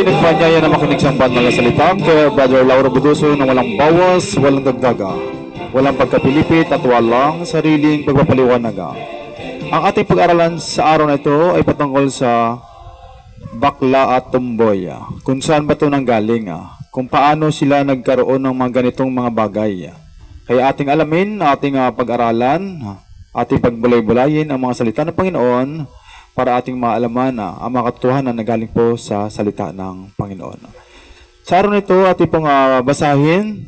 pinagpanyaya na makinig sa banal na salita kay Brother Lauro Buduso na walang bawas, walang dagdaga, walang pagkapilipit at walang sariling pagpapaliwanaga. Ang ating pag-aralan sa araw na ito ay patungkol sa bakla at tumboy. Kung saan ba ito nanggaling? Kung paano sila nagkaroon ng mga ganitong mga bagay. Kaya ating alamin, ating pag-aralan, ating pagbulay-bulayin ang mga salita ng Panginoon para ating maalaman ang mga katotohanan na nagaling po sa salita ng Panginoon. Sa araw nito, ating pong basahin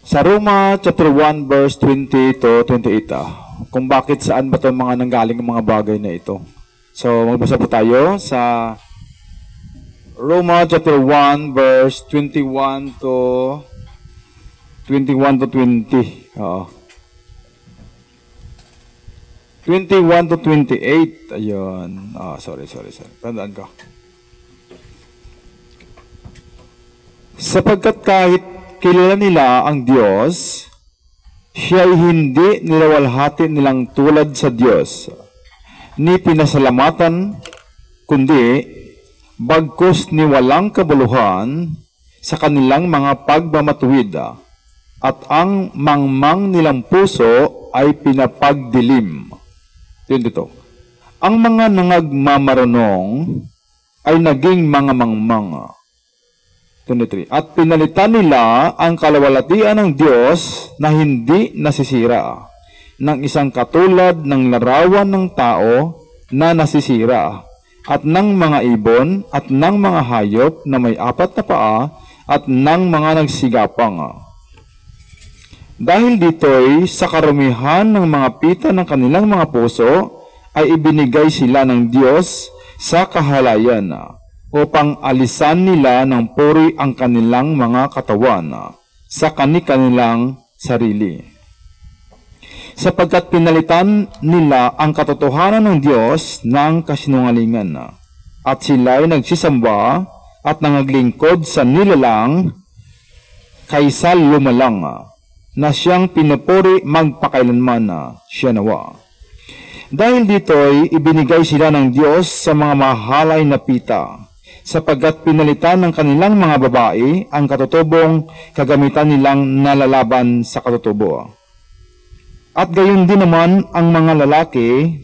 sa Roma chapter 1 verse 20 to 28. Kung bakit saan ba ito mga nanggaling mga bagay na ito. So, magbasa po tayo sa Roma chapter 1 verse 21 to 20. Oo. 21 to 28. Ayun. Sorry. Tandaan ko. Sapagkat kahit kilala nila ang Diyos, siya'y hindi nilawalhati nilang tulad sa Diyos, ni pinasalamatan, kundi bagkus ni walang kabuluhan sa kanilang mga pagmamatuwid, at ang mangmang nilang puso ay pinapagdilim. Yun dito. Ang mga nangagmamarunong ay naging mga mangmang. 23. At pinalitan nila ang kalawalatian ng Diyos na hindi nasisira ng isang katulad ng larawan ng tao na nasisira at ng mga ibon at ng mga hayop na may apat na paa at ng mga nagsigapang. Dahil dito'y sa karumihan ng mga pita ng kanilang mga puso ay ibinigay sila ng Diyos sa kahalayan upang alisan nila ng puri ang kanilang mga katawan sa kanilang sarili. Sapagkat pinalitan nila ang katotohanan ng Diyos ng kasinungalingan at sila'y nagsisamba at nangaglingkod sa nilalang kaysa lumalang na siyang pinupuri magpakailanman siya nawa. Dahil dito'y ibinigay sila ng Diyos sa mga mahalay na pita, sapagkat pinalitan ng kanilang mga babae ang katutubong kagamitan nilang nalalaban sa katutubo. At gayon din naman ang mga lalaki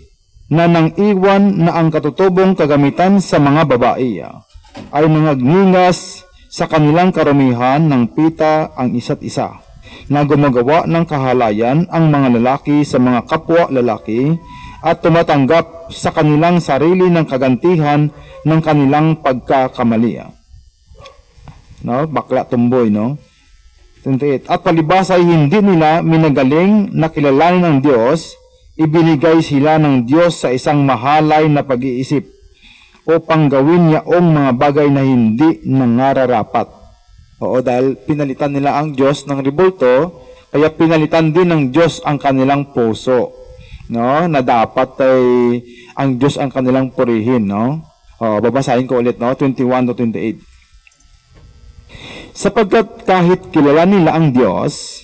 na nang iwan na ang katutubong kagamitan sa mga babae ay nangagningas sa kanilang karumihan ng pita ang isa't isa, na gumagawa ng kahalayan ang mga lalaki sa mga kapwa lalaki at tumatanggap sa kanilang sarili ng kagantihan ng kanilang pagkakamali. No? Bakla tumboy, no? 28. At palibas ay hindi nila minagaling na kilalanin ng Diyos, ibinigay sila ng Diyos sa isang mahalay na pag-iisip upang gawin niyaong mga bagay na hindi nangararapat. Oo, dahil pinalitan nila ang Diyos ng ribulto, kaya pinalitan din ng Diyos ang kanilang puso, no? Na dapat ay ang Diyos ang kanilang purihin, no? Babasahin ko ulit, no? 21 to 28. Sapagkat kahit kilala nila ang Diyos,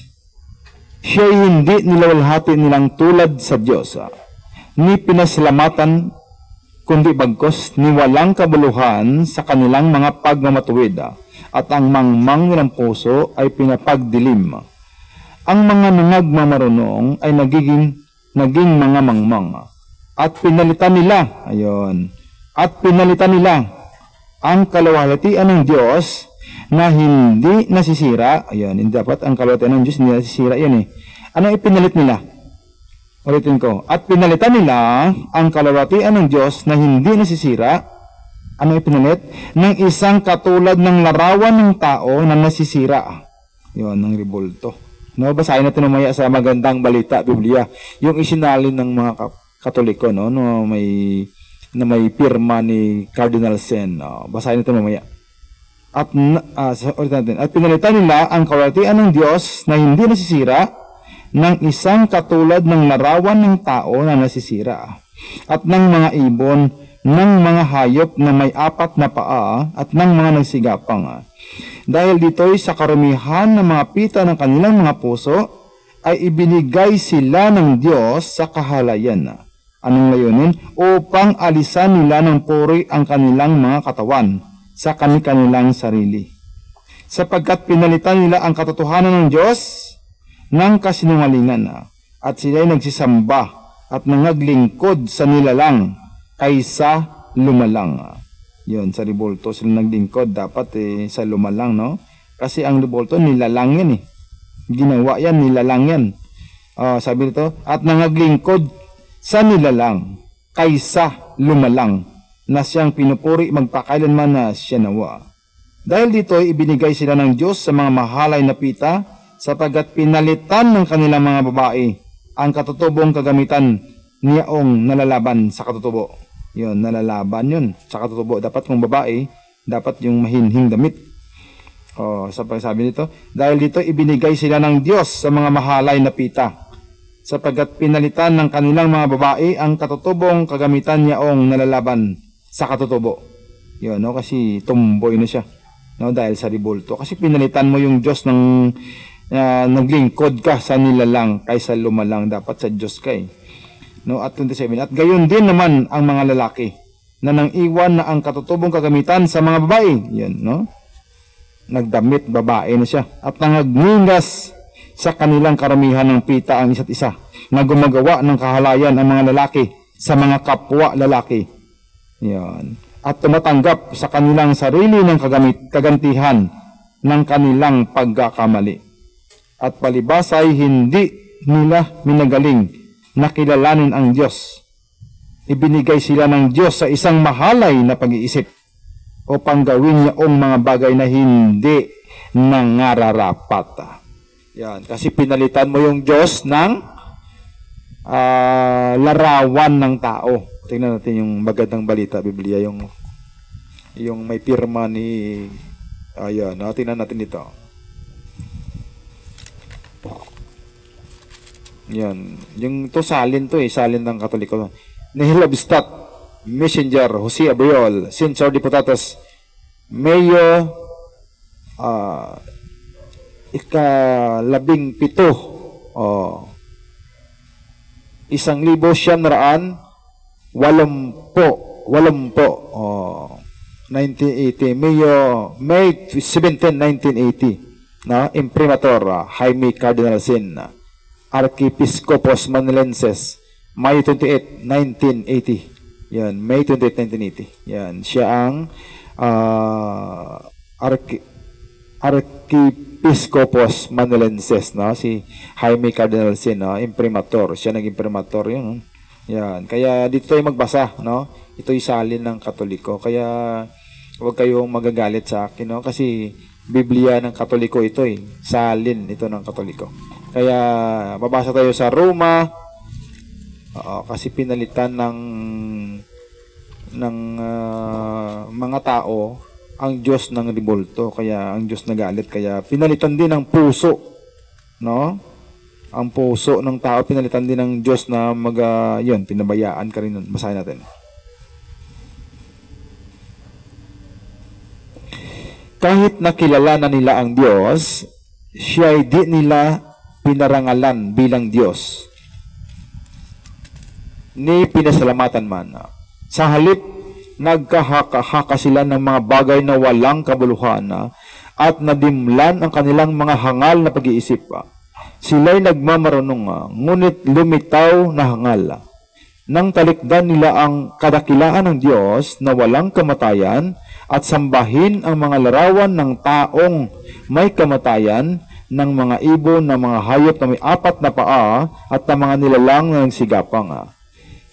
siya'y hindi nilawalhati nilang tulad sa Diyos, ni pinasalamatan, kundi bagkus ni walang kabuluhan sa kanilang mga pagmamatuwid, at ang mangmang nilang puso ay pinapagdilim. Ang mga nangagmamarunong ay naging mga mangmang, at pinalitan nila, ang kalawalatian ng Diyos na hindi nasisira. Hindi dapat ang kalawalatian ng Diyos hindi nasisira. Ano ipinalit nila? Ulitin ko. At pinalitan nila ang kalawalatian ng Diyos na hindi nasisira. Ano ipinalit? Ng isang katulad ng larawan ng tao na nasisira. Ng ribulto. No, basahin natin mamaya sa magandang balita, Biblia. Yung isinalin ng mga Katoliko, no, na may pirma ni Cardinal Sen. Basahin natin mamaya. At pinalitan nila ang kalawalatian ng Diyos na hindi nasisira ng isang katulad ng larawan ng tao na nasisira, at ng mga ibon, ng mga hayop na may apat na paa, at ng mga nagsigapang. Dahil dito'y sa karumihan ng mga pita ng kanilang mga puso, ay ibinigay sila ng Diyos sa kahalayan. Anong layunin? Upang alisan nila ng puri ang kanilang mga katawan sa kanilang sarili. Sapagkat pinalitan nila ang katotohanan ng Diyos ng kasinungalingan at sila'y nagsisamba at nangaglingkod sa nilalang kaysa lumalang. Yun, sa ribulto sila naglingkod, dapat sa lumalang, no? Kasi ang ribulto nilalang yan Ginawa yan, nilalang yan. Sabi nito, at nangaglingkod sa nilalang kaysa lumalang na siyang pinupuri magpakailanman na siya nawa. Dahil dito ibinigay sila ng Diyos sa mga mahalay na pita sapagkat pinalitan ng kanilang mga babae ang katutubong kagamitan niyaong nalalaban sa katutubo. Yun, nalalaban yun sa katutubo. Dapat kung babae, dapat yung mahinhing damit. Sabi nito, dahil dito ibinigay sila ng Diyos sa mga mahalay na pita sapagkat pinalitan ng kanilang mga babae ang katutubong kagamitan niyaong nalalaban sa katutubo. Yun, no? Kasi tumboy na siya, no? Dahil sa ribulto. Kasi pinalitan mo yung Diyos ng naglingkod ka sa nilalang kaysa lumalang. Dapat sa Diyos ka No? At 27, at gayon din naman ang mga lalaki na nang iwan na ang katutubong kagamitan sa mga babae. Yan, no? Nagdamit babae na siya at nangagningas sa kanilang karamihan ng pita ang isa't isa na gumagawa ng kahalayan ang mga lalaki sa mga kapwa lalaki. Yan. At tumatanggap sa kanilang sarili ng kagantihan ng kanilang pagkakamali. At palibas ay hindi nila minagaling na kilalanin ang Diyos. Ibinigay sila ng Diyos sa isang mahalay na pag-iisip upang gawin niya ang mga bagay na hindi nangararapat. Yan. Kasi pinalitan mo yung Diyos ng larawan ng tao. Tingnan natin yung magandang balita, Biblia, yung may pirma ni ayan, tingnan natin ito. Yan. Yung to salin salin ng Katoliko. Nihilabstat, Messenger, Jose Abriol, Sensor Diputados, Mayo, 17, 1980, May 17, 1980, na Imprimatur, Jaime Cardinal Sin, Archiepiscopos Manilenses, May 28, 1980. Yan, May 28, 1980. Yan, siya ang Archiepiscopos Manilenses, no? Si Jaime Cardinal Sin, no? Imprimatur. Siya naging imprimatur yun. Yan, kaya dito tayo magbasa, no? Ito'y salin ng Katoliko. Kaya huwag kayong magagalit sa akin, no? Kasi Biblia ng Katoliko ito salin ito ng Katoliko. Kaya babasa tayo sa Roma, kasi pinalitan ng mga tao ang Diyos ng ribulto, kaya ang Diyos nagalit, kaya pinalitan din ang puso, no? Ang puso ng tao pinalitan din ng Diyos na yun, pinabayaan ka rin. Basahin natin. Kahit nakilala na nila ang Diyos, siya ay di nila pinarangalan bilang Diyos, ni pinasalamatan man. Sa halip, nagkahaka-haka sila ng mga bagay na walang kabuluhan at nadimlan ang kanilang mga hangal na pag-iisip. Sila'y nagmamarunong, ngunit lumitaw na hangal. Nang talikdan nila ang kadakilaan ng Diyos na walang kamatayan at sambahin ang mga larawan ng taong may kamatayan, ng mga ibon, ng mga hayop na may 4 na paa at ng mga nilalang na nagsigapang.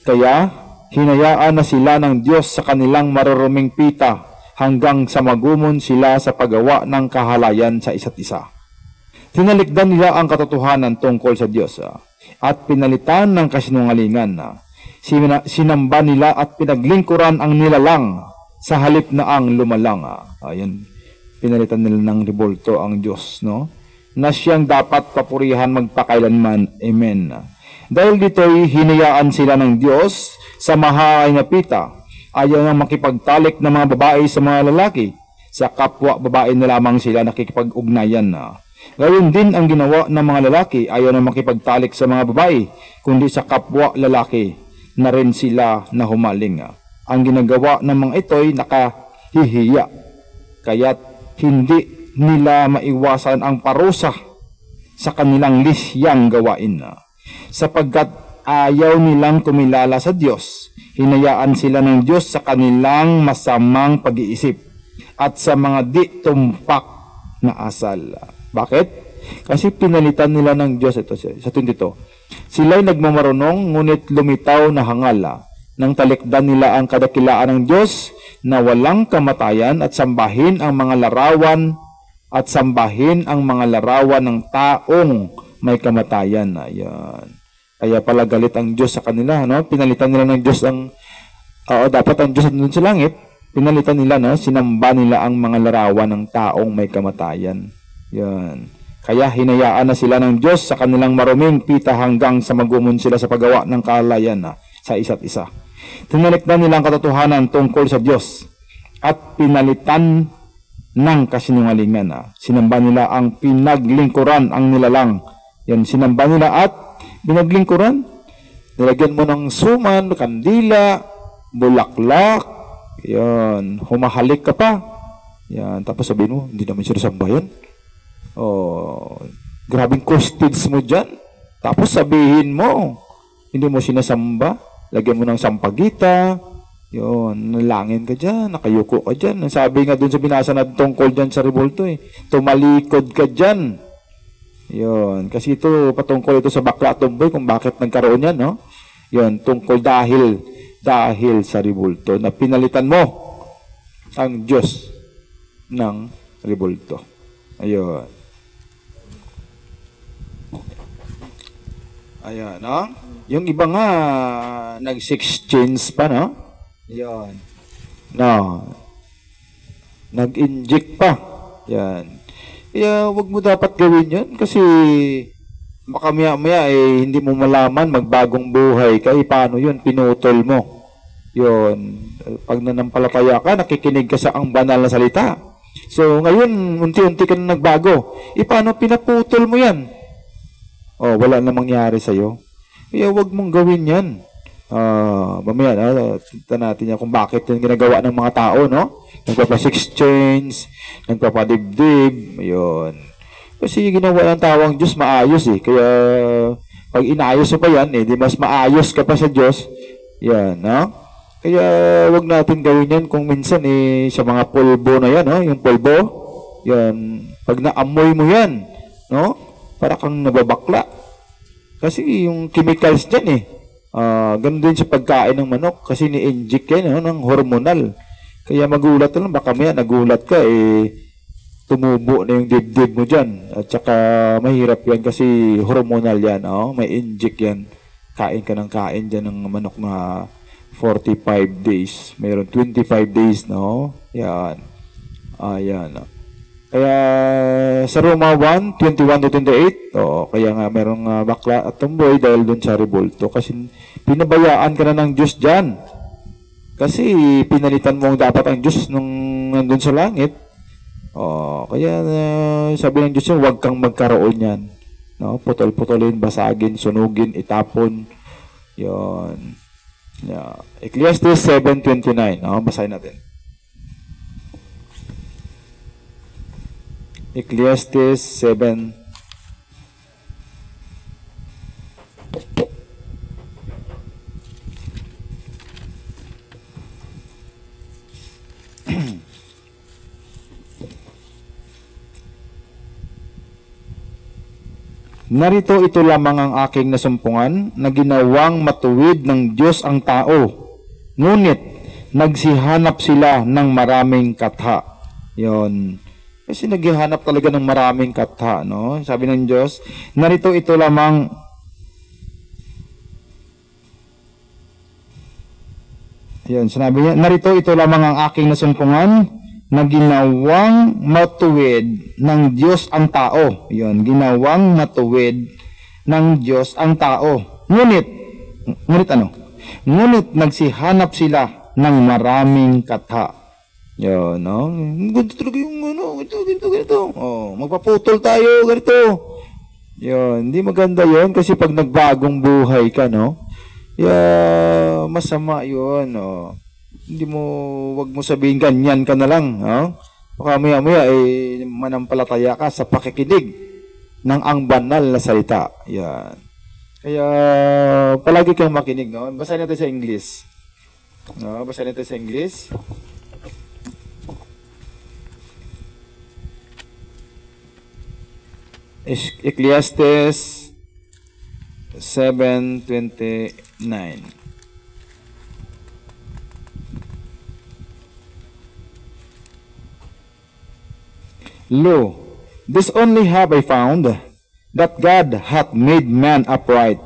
Kaya hinayaan na sila ng Diyos sa kanilang maruruming pita hanggang sa magumon sila sa paggawa ng kahalayan sa isa't isa. Tinalikdan nila ang katotohanan tungkol sa Diyos at pinalitan ng kasinungalingan. Sinamba nila at pinaglingkuran ang nilalang sa halip na ang lumalang. Ayun, pinalitan nila ng ribulto ang Diyos, no? Na siyang dapat papurihan magpakailanman. Amen. Dahil dito'y hinayaan sila ng Diyos sa mahalay na pita. Ayaw nang makipagtalik ng mga babae sa mga lalaki. Sa kapwa babae na lamang sila nakikipag-ugnayan. Gayon din ang ginawa ng mga lalaki. Ayaw nang makipagtalik sa mga babae, kundi sa kapwa lalaki. na rin sila na humaling. Ang ginagawa ng mga ito'y nakahihiya. Kaya't hindi nila maiwasan ang parusa sa kanilang lisyang gawain. Sapagkat ayaw nilang kumilala sa Diyos, hinayaan sila ng Diyos sa kanilang masamang pag-iisip at sa mga di tumpak na asal. Bakit? Kasi pinalitan nila ng Diyos, ito sa 22. Sila'y nagmamarunong, ngunit lumitaw na hangal. Nang talikdan nila ang kadakilaan ng Diyos na walang kamatayan at sambahin ang mga larawan ng taong may kamatayan. Ayan. Kaya pala galit ang Diyos sa kanila, no? Pinalitan nila ng Diyos dapat ang Diyos nandun sa langit. Pinalitan nila, no? Sinamba nila ang mga larawan ng taong may kamatayan. Yan. Kaya hinayaan na sila ng Diyos sa kanilang maruming pita hanggang sa magumon sila sa paggawa ng kaalayan sa isa't isa. Tinalikdan nila ang katotohanan tungkol sa Diyos at pinalitan ng kasinungalingan. Sinamba nila ang pinaglingkuran, ang nilalang. Yan, sinamba nila at pinaglingkuran. Nilagyan mo ng suman, kandila, bulaklak, yan, humahalik ka pa. Yan, tapos sabihin mo, hindi naman sinasamba yan. Oh, grabing costage mo dyan. Tapos sabihin mo, hindi mo sinasamba. Lagyan mo ng sampagita. Yun, nalangin ka dyan, nakayuko ka dyan. Sabi nga dun sa binasa na tungkol dyan sa revolto tumalikod ka dyan. Yun, kasi ito, patungkol ito sa bakla at tumboy kung bakit nagkaroon yan, no? Yun, tungkol dahil sa revolto na pinalitan mo ang Diyos ng revolto. Ayun. Ayan, no? Yung iba nga, nag-exchange pa, no? Yan. No. Nag-inject pa. Yan. Kaya wag mo dapat gawin yun kasi baka maya hindi mo malaman magbagong buhay ka. Paano yun? Pinutol mo. Yun. Pag nanampalataya ka, nakikinig ka sa ang banal na salita. So, ngayon, unti-unti ka na nagbago. Paano pinaputol mo yan? Oh, wala na mangyari sa'yo. Kaya wag mong gawin yan. Mamaya, tignan natin yan kung bakit yung ginagawa ng mga tao, no? Nagpapa-exchange, nagpapadibdib, ayun. Kasi ginawa ng tawang Diyos maayos Kaya, pag inayos mo pa yan, di mas maayos ka pa sa Diyos. Yan, no? Kaya, wag natin gawin yan kung minsan, sa mga pulbo na yan, no? Yung pulbo, yan. Pag naamoy mo yan, no? Para kang nababakla. Kasi yung chemicals dyan ganun din sa pagkain ng manok kasi ni-inject yan ng hormonal. Kaya magulat lang, baka maya nagulat ka tumubo na yung dibdib mo dyan. At saka mahirap yan kasi hormonal yan. May inject yan. Kain ka ng kain dyan ng manok na 45 days. Mayroon 25 days, no? Yan. Ayan. Kaya sa Roma 1, 21-28, kaya nga merong bakla at tumboy dahil dun sa revolto. Kasi pinabayaan ka na ng Diyos dyan. Kasi pinalitan mo ang dapat ang Diyos nung nandun sa langit. Kaya sabi ng Diyos yun, huwag kang magkaroon yan. No? Putol-putulin, basagin, sunugin, itapon. Yun. Yeah. Ecclesiastes 7:29. Basahin natin. Ecclesiastes 7. Narito ito lamang ang aking nasumpungan na ginawang matuwid ng Diyos ang tao. Ngunit nagsihanap sila ng maraming katha. Yon. Kasi naghihanap talaga ng maraming katha, no? Sabi ng Diyos, narito ito lamang sinabi niya, narito ito lamang ang aking nasumpungan na ginawang matuwid ng Diyos ang tao. Yon, ginawang matuwid ng Diyos ang tao. Ngunit ano? Ngunit nagsihanap sila ng maraming katha. Yun, no? Ganito talaga yung ganito. Magpaputol tayo, ganito. Yun, hindi maganda yun kasi pag nagbagong buhay ka, no? Masama yun. Hindi mo, wag mo sabihin ganyan ka na lang. Baka maya-maya manampalataya ka sa pakikinig ng ang banal na salita. Yan. Kaya palagi kang makinig. Basahin natin sa English. Basahin natin sa English. Ecclesiastes 7:29. Lo, this only have I found, that God hath made man upright,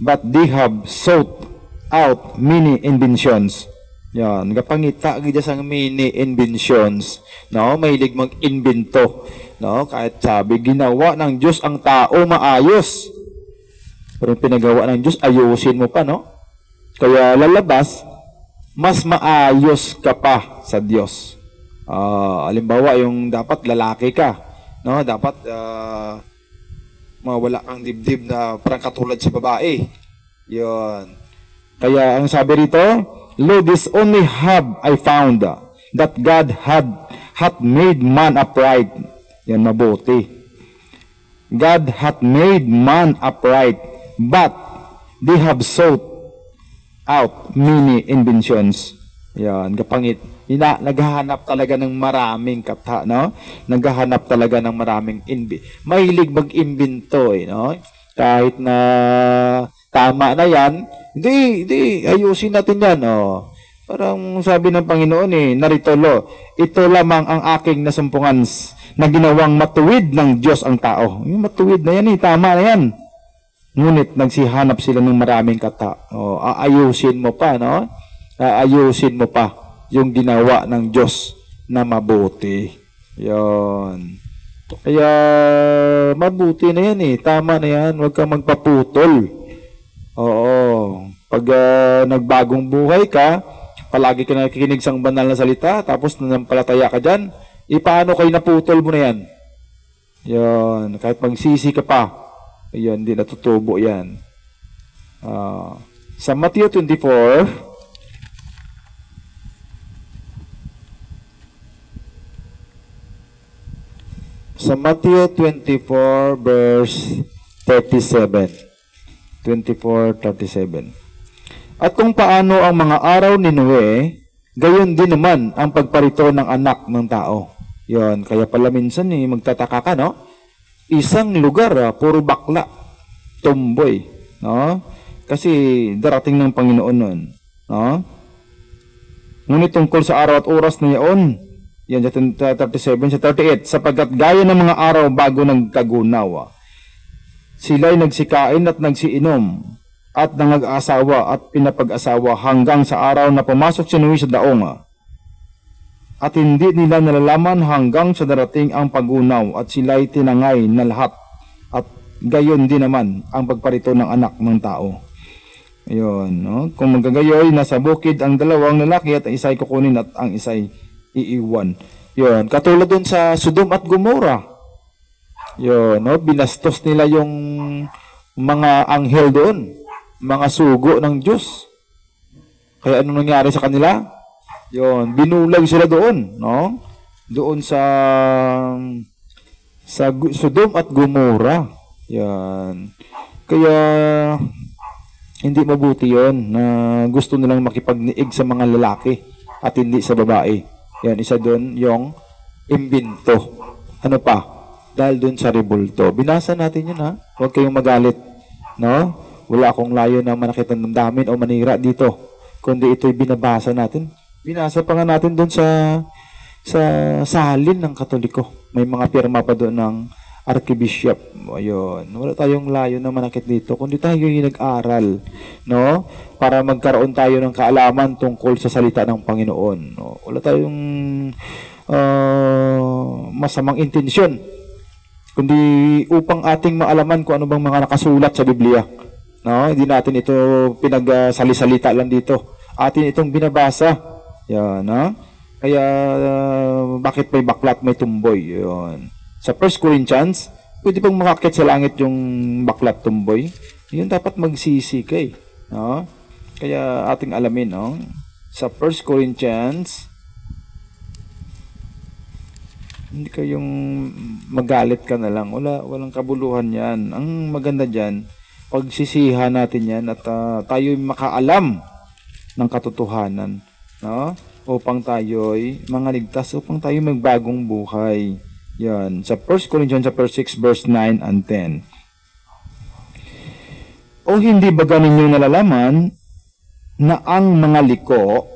but they have sought out many inventions. Yan, kapangita gid sang many inventions. Mahilig mag-invento. Kahit sabi, ginawa ng Diyos ang tao maayos. Pero pinagawa ng Diyos, ayusin mo pa, Kaya lalabas, mas maayos ka pa sa Diyos. Halimbawa, yung dapat lalaki ka, Dapat mawala kang dibdib na parang katulad sa babae. Yun. Kaya ang sabi rito, Lo, this only have I found, that God hath made man upright. Yan, mabuti. God hath made man upright, but they have sought out many inventions. Yan, kapangit. Naghahanap talaga ng maraming katha, Naghahanap talaga ng maraming mahilig mag-imbento, Kahit na tama na yan, hindi, ayusin natin yan, Parang sabi ng Panginoon, narito, Lo, ito lamang ang aking nasumpungan na ginawang matuwid ng Diyos ang tao. Yung matuwid na yan, tama na yan. Ngunit nagsihanap sila ng maraming kata. Aayusin mo pa, Aayusin mo pa yung ginawa ng Diyos na mabuti. Yon. Kaya mabuti na yan Tama na yan. Huwag kang magpaputol. Oo. Pag nagbagong buhay ka, palagi ka nakikinig sa banal na salita, tapos nanampalataya ka dyan, paano kayo naputol mo na yan? Yan. Kahit magsisi ka pa, yan, hindi natutubo yan. Sa Matthew 24, verse 37. 24:37. At kung paano ang mga araw ni Noe, gayon din naman ang pagparito ng anak ng tao. Yon, kaya pala minsan magtataka ka, Isang lugar, puro bakla, tomboy, Kasi darating ng Panginoon nun, Ngunit tungkol sa araw at oras na iyon, yan, 37 sa 38, sapagkat gaya ng mga araw bago nagkagunaw, sila'y nagsikain at nagsiinom, at nangag-asawa at pinapag-asawa hanggang sa araw na pumasok si Noe sa daong. At hindi nila nalalaman hanggang sa darating ang pagunaw at sila'y tinangay na lahat. At gayon din naman ang pagparito ng anak ng tao. Ayun, Kung magagayoy, nasa bukid ang dalawang lalaki at ang isa'y kukunin at ang isa'y iiwan. Yun, katulad dun sa Sodom at Gomorrah. Yun, binastos nila yung mga anghel doon. Mga sugo ng Diyos. Kaya anong nangyari sa kanila? Yun, binulag sila doon, Doon sa Sodom at Gomorrah. Yan. Kaya hindi mabuti yon na gusto nilang makipagniig sa mga lalaki at hindi sa babae. Yan, isa doon yung imbento. Ano pa? Dahil doon sa rebulto. Binasa natin yun, Huwag kayong magalit, Wala akong layo na manakit ng damdamin o manira dito. Kundi ito'y binabasa natin. Binasa pa nga natin doon sa salin ng Katoliko. May mga pirma pa doon ng Archbishop. Ayun. Wala tayong layo na manakit dito. Kundi tayo yung nag-aral, para magkaroon tayo ng kaalaman tungkol sa salita ng Panginoon. Wala tayong masamang intensyon. Kundi upang ating maalaman kung ano bang mga nakasulat sa Biblia. Hindi natin ito pinagsalisalita lang dito. Atin itong binabasa. Yan, Kaya, bakit may baklat, may tumboy? Yan. Sa 1 Corinthians, pwede pang makakit sa langit yung baklat tumboy. Yun dapat magsisi ka, Kaya ating alamin, no? Sa 1 Corinthians, hindi kayong magalit ka na lang. Walang kabuluhan yan. Ang maganda dyan, pagsisihan natin yan at tayo'y makaalam ng katotohanan, no? Upang tayo'y mangaligtas, upang tayo magbagong buhay. Yan. Sa 1 Corinthians chapter 6 verse 9 and 10. O hindi ba ganinyo nalalaman na ang mga liko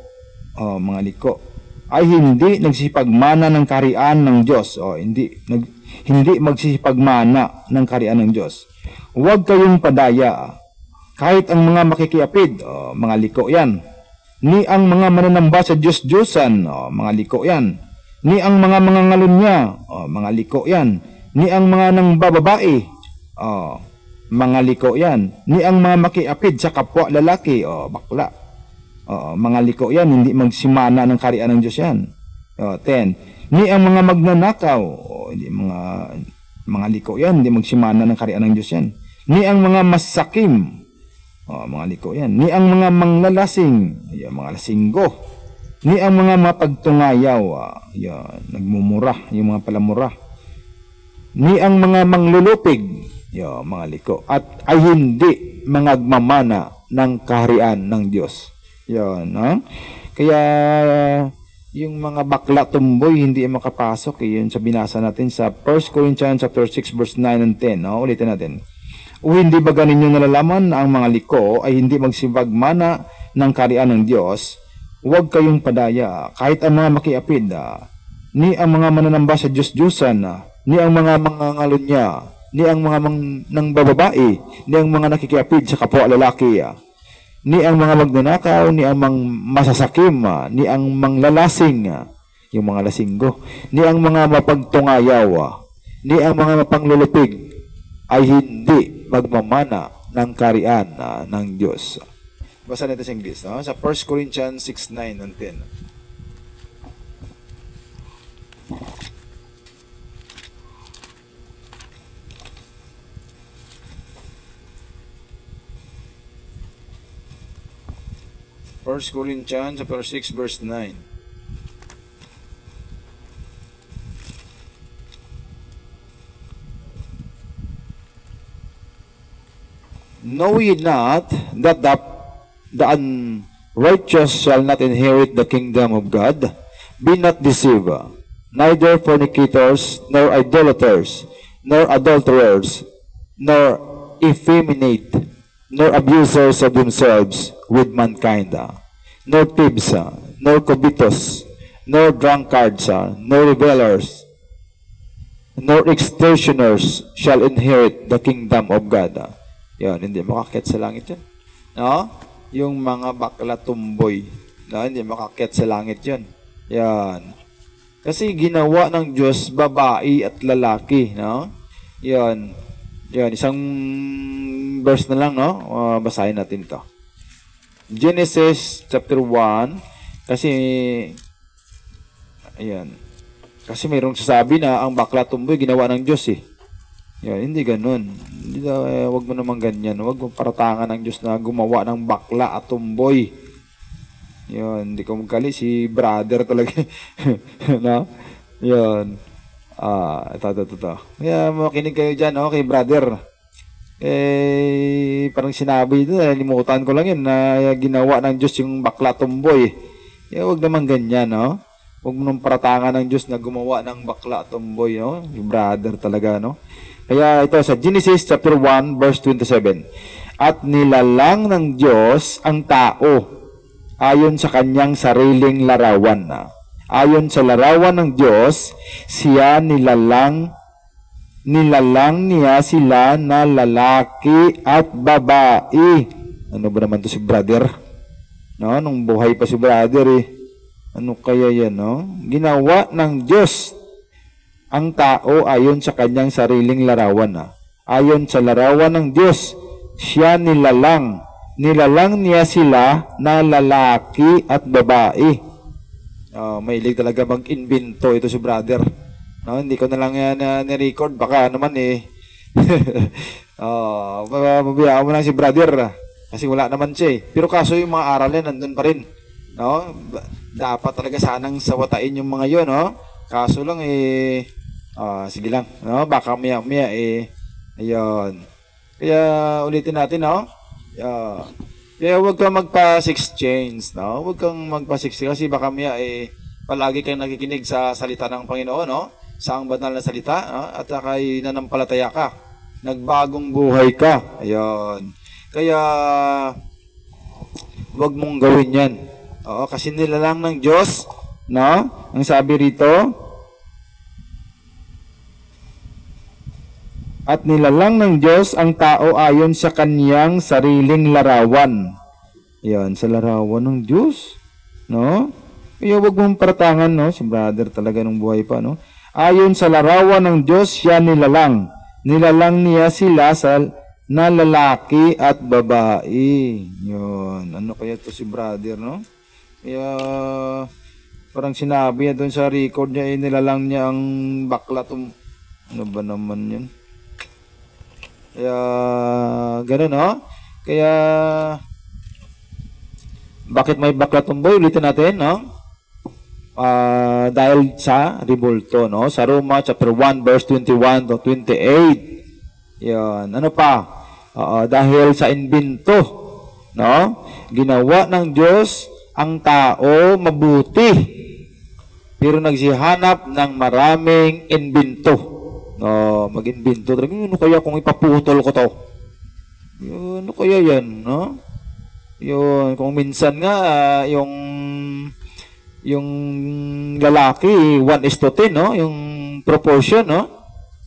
ay hindi nagsisipagmana ng kaharian ng Diyos. Hindi magsisipagmana ng kaharian ng Diyos. Huwag kayong padaya. Kahit ang mga makikiapid, mga liko yan. Ni ang mga mananamba sa Diyos-Diyosan, mga liko yan. Ni ang mga mangangalunya, mga liko yan. Ni ang mga nang bababae, mga liko yan. Ni ang mga makiapid sa kapwa lalaki, bakla. Mga liko yan, hindi magsimana ng kaharian ng Diyos yan. 10. Ni ang mga magnanakaw, hindi mga liko yan, hindi magsimana ng kaharian ng Diyos yan. Ni ang mga masakim, mga liko yan. Ni ang mga manglalasing, mga lasinggo. Ni ang mga mapagtungayaw, nagmumura, yung mga palamura. Ni ang mga manglulupig, mga liko. At ay hindi mangagmamana ng kaharian ng Diyos. Yan, Kaya yung mga bakla tumboy hindi makapasok. Yun sa binasa natin sa 1 Corinthians chapter 6 verse 9 and 10. Ulitin natin. O hindi ba ganinyo nalalaman na ang mga liko ay hindi magsibagmana ng kaharian ng Diyos? Huwag kayong padaya. Kahit ang mga makiapid, ni ang mga mananamba sa Diyos-Diyusan, ni ang mga mangangalunya, ni ang mga nang bababae, ni ang mga nakikiapid sa kapwa lalaki, ni ang mga magnanakaw, ni ang mga masasakim, ni ang manglalasing, yung mga lasinggo, ni ang mga mapagtungayaw, ni ang mga mapanglulupig, ay hindi magmamana ng kaharian ng Diyos. Basa natin sa English, sa 1 Corinthians 6:9 and 10. First Corinthians chapter 6 verse 9. Know ye not that the unrighteous shall not inherit the kingdom of God? Be not deceived, neither fornicators, nor idolaters, nor adulterers, nor effeminate, nor abusers of themselves with mankind, nor thieves, nor covetous, nor drunkards, nor revelers, nor extortioners shall inherit the kingdom of God. Yan, hindi makakit sa langit yan. No? Yung mga bakla tumboy, hindi makakit sa langit yan. Yan. Kasi ginawa ng Diyos babae at lalaki, no? Yan. Yan, isang verse na lang, no? Basahin natin to. Genesis chapter 1, kasi ayan. Kasi mayroong sasabi na ang bakla tumboy ginawa ng Diyos Yan, hindi ganun. Wag mo naman ganyan. Wag mo paratangan ng Diyos na gumawa ng bakla at tumboy. Yan, hindi ko magkali. Si brother talaga. No? Yan. Ito. Kaya makinig kayo dyan, kay brother. Parang sinabi ito, limutan ko lang yun, na ginawa ng Diyos yung bakla tumboy. Wag naman ganyan, Wag mo nang paratangan ng Diyos na gumawa ng bakla tumboy, Yung brother talaga, Kaya ito sa Genesis chapter 1 verse 27. At nilalang ng Diyos ang tao ayon sa kanyang sariling larawan. Ayon sa larawan ng Diyos, siya nilalang niya sila na lalaki at babae. Ano ba naman to si brother? Nung buhay pa si brother Ano kaya yan, Ginawa ng Diyos ang tao ayon sa kanyang sariling larawan. Ayon sa larawan ng Diyos, siya nilalang. Nilalang niya sila na lalaki at babae. Mahilig talaga mag-invento ito si brother. Hindi ko na lang yan ni-record. Baka naman Mabiyaan mo lang si brother. Kasi wala naman siya eh. Pero kaso yung mga aral niya nandun pa rin. No? Dapat talaga sanang sawatain yung mga yun, no? Kaso lang eh, sige lang, no? Baka maya eh, ayun. Kaya ulitin natin, no? Kaya huwag kang magpa-six chains, no? Huwag kang magpa-six kasi baka maya eh, palagi kang nakikinig sa salita ng Panginoon, no? Sa ang banal na salita, no? At saka nanampalataya ka. Nagbagong buhay ka. Ayun. Kaya, huwag mong gawin yan. Oo, kasi nilalang ng Diyos, no? Ang sabi rito, at nilalang ng Diyos ang tao ayon sa kaniyang sariling larawan. Yan, sa larawan ng Diyos, no? Kaya huwag mong paratangan, no? Si brother talaga nung buhay pa, no? Ayon sa larawan ng Diyos, siya nilalang. Nilalang niya sila na lalaki at babae. Yun. Ano kaya to si brother, no? Kaya, parang sinabi niya doon sa record niya, nilalang niya ang bakla. Ano ba naman yun? Kaya, gano'n, no? Kaya, bakit may bakla tumboy? Ulitin natin, no? Dahil sa ribulto, no? Sa Roma chapter 1 verse 21 to 28. Yan. Ano pa? Dahil sa imbento, no? Ginawa ng Diyos ang tao mabuti, pero nagsihanap ng maraming imbento. No, mag-imbento. Ano kaya kung ipaputol ko to? Yun, ano kaya yan, no? Yun, kung minsan nga, yung lalaki, 1:10, no? Yung proportion, no?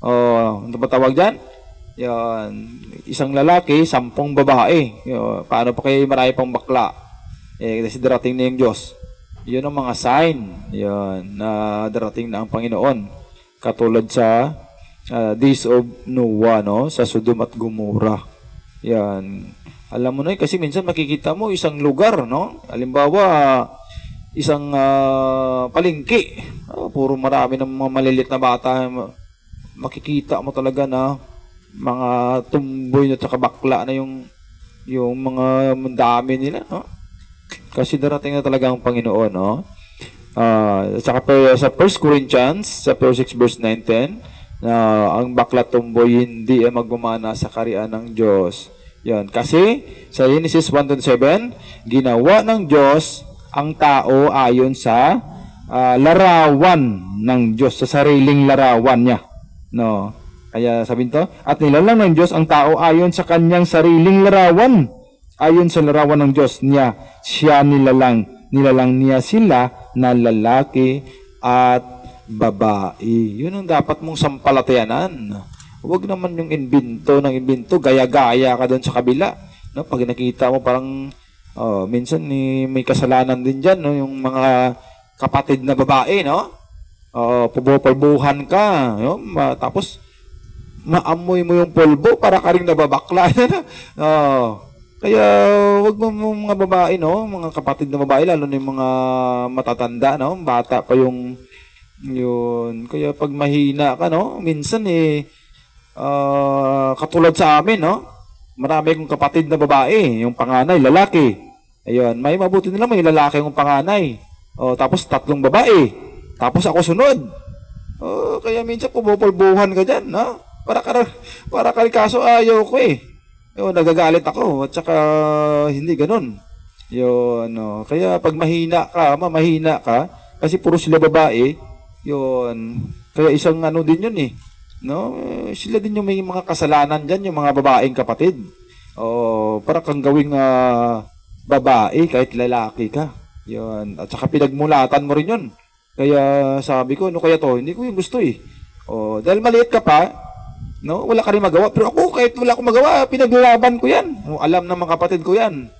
Ano ba tawag dyan? Yan, isang lalaki, 10 babae. Yun, paano pa kayo marami pang bakla? Kasi darating na yung Diyos. Yun ang mga sign. Yan, na darating na ang Panginoon. Katulad sa days of Noah, no? Sa Sodom at Gomorrah. Yan. Alam mo na kasi minsan makikita mo isang lugar, no? Halimbawa, isang palengke. Puro marami ng mga malilit na bata. Makikita mo talaga na mga tumboy at saka bakla na yung mga dami nila, no? Kasi darating na talaga ang Panginoon, no? Sa 1 Corinthians, chapter 6 verse 9-10, na ang bakla tumboy hindi ay magmamana sa kaharian ng Diyos. Yan. Kasi sa Genesis 1:7, ginawa ng Diyos ang tao ayon sa larawan ng Diyos, sa sariling larawan niya, no? Kaya sabihin to, at nilalang ng Diyos ang tao ayon sa kanyang sariling larawan. Ayon sa larawan ng Diyos niya, siya nilalang niya sila na lalaki at babae. Yun ang dapat mong sampalatayanan. Huwag naman yung invento, gaya-gaya ka doon sa kabila. No? Pag nakita mo parang, minsan may kasalanan din dyan, no? Yung mga kapatid na babae, no? Pupulbuhan ka, no? Tapos, maamoy mo yung polvo para ka rin nababakla. Kaya wag mo mga babae, no, mga kapatid na babae, lalo na yung mga matatanda, no, bata pa yung yun. Kaya pag mahina ka, no, minsan katulad sa amin, no, marami kong kapatid na babae, yung panganay lalaki. Ayun, may mabuti nila may lalaki yung panganay. Tapos 3 babae. Tapos ako sunod. Kaya minsan pumupulbuhan ka diyan, no? Para kaso ayaw ko eh. Yun, nagagalit ako at saka hindi ganun. Yun, no. Kaya pag mahina ka kasi puro sila babae. Yun. Kaya isang ano din yun eh. No? Sila din yung may mga kasalanan diyan, yung mga babaeng kapatid. Para kang gawing babae kahit lalaki ka. Yun. At saka pinagmulatan mo rin yun. Kaya sabi ko, ano kaya to? Hindi ko yung gusto eh. Dahil maliit ka pa, no, wala ka rin magawa. Pero ako, kahit wala akong magawa, pinaglalaban ko yan. Alam ng mga kapatid ko yan.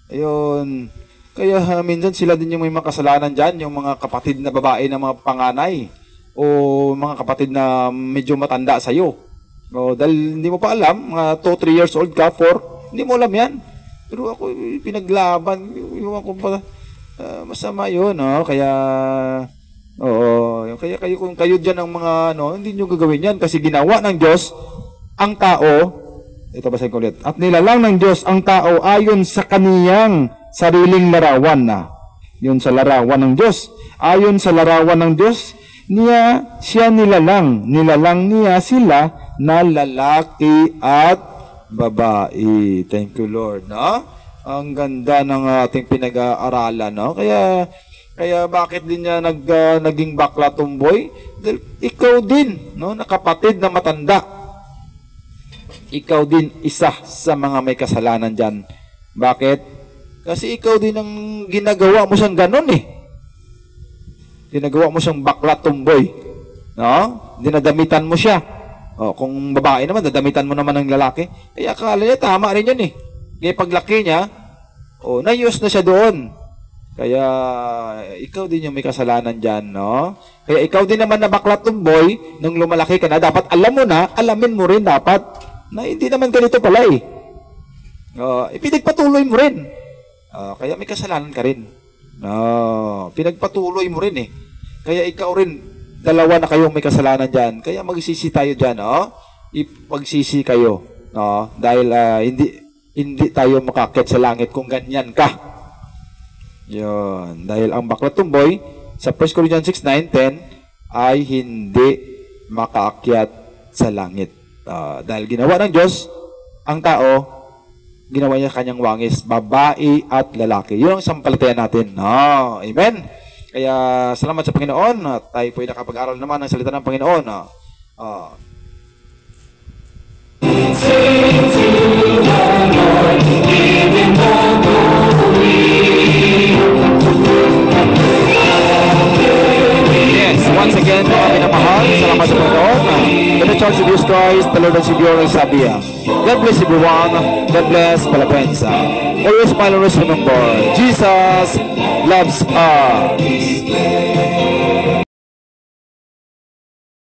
Ayun. Kaya minsan sila din yung may mga kasalanan dyan, yung mga kapatid na babae na mga panganay. O mga kapatid na medyo matanda sa'yo. Dahil hindi mo pa alam, mga 2-3 years old ka, 4, hindi mo alam yan. Pero ako, pinaglaban. Yung ako pa, masama yun, no? Kaya kayo kung kayo diyan ang mga hindi niyo gagawin yan kasi ginawa ng Diyos ang tao Ito basahin ko ulit. At nilalang ng Diyos ang tao ayon sa kaniyang sariling larawan na. Yun sa larawan ng Diyos. Ayon sa larawan ng Diyos, siya nilalang. Nilalang niya sila na lalaki at babae. Thank you, Lord. No? Ang ganda ng ating pinag-aaralan. No? Kaya bakit din niya naging bakla tumboy? Dahil ikaw din, no? Nakapatid na matanda. Ikaw din isa sa mga may kasalanan dyan. Bakit? Kasi ikaw din ang ginagawa mo siyang ganun eh. Ginagawa mo siyang bakla tumboy. No? Dinadamitan mo siya. O, kung babae naman, dadamitan mo naman ng lalaki. Kaya akala niya, tama rin yun eh. Kaya paglaki niya, nayos na siya doon. Kaya ikaw din yung may kasalanan dyan, no? Kaya ikaw din naman na bakla tumboy, nung lumalaki ka na, dapat alam mo na, alamin mo rin dapat, na hindi naman ganito pala eh. Pinagpatuloy mo rin. Kaya may kasalanan ka rin. Pinagpatuloy mo rin eh. Kaya ikaw rin, dalawa na kayong may kasalanan dyan. Kaya magsisi tayo dyan, Ipagsisi kayo. Dahil hindi tayo makakit sa langit kung ganyan ka. Yun. Dahil ang bakla tumboy, sa 1 Corinthians 6:9-10, ay hindi makaakyat sa langit. Dahil ginawa ng Diyos, ang tao, ginawa niya kanyang wangis, babae at lalaki. Yun ang sampalatayan natin. Amen? Kaya, salamat sa Panginoon. Tayo po ay nakapag-aral naman ng salita ng Panginoon. Yes, once again, mga minamahal, salamat sa Panginoon. In the Church of Jesus Christ, the Lord and Savior, Sabia. God bless everyone. God bless Palapensa. Always smile, always remember, Jesus loves us.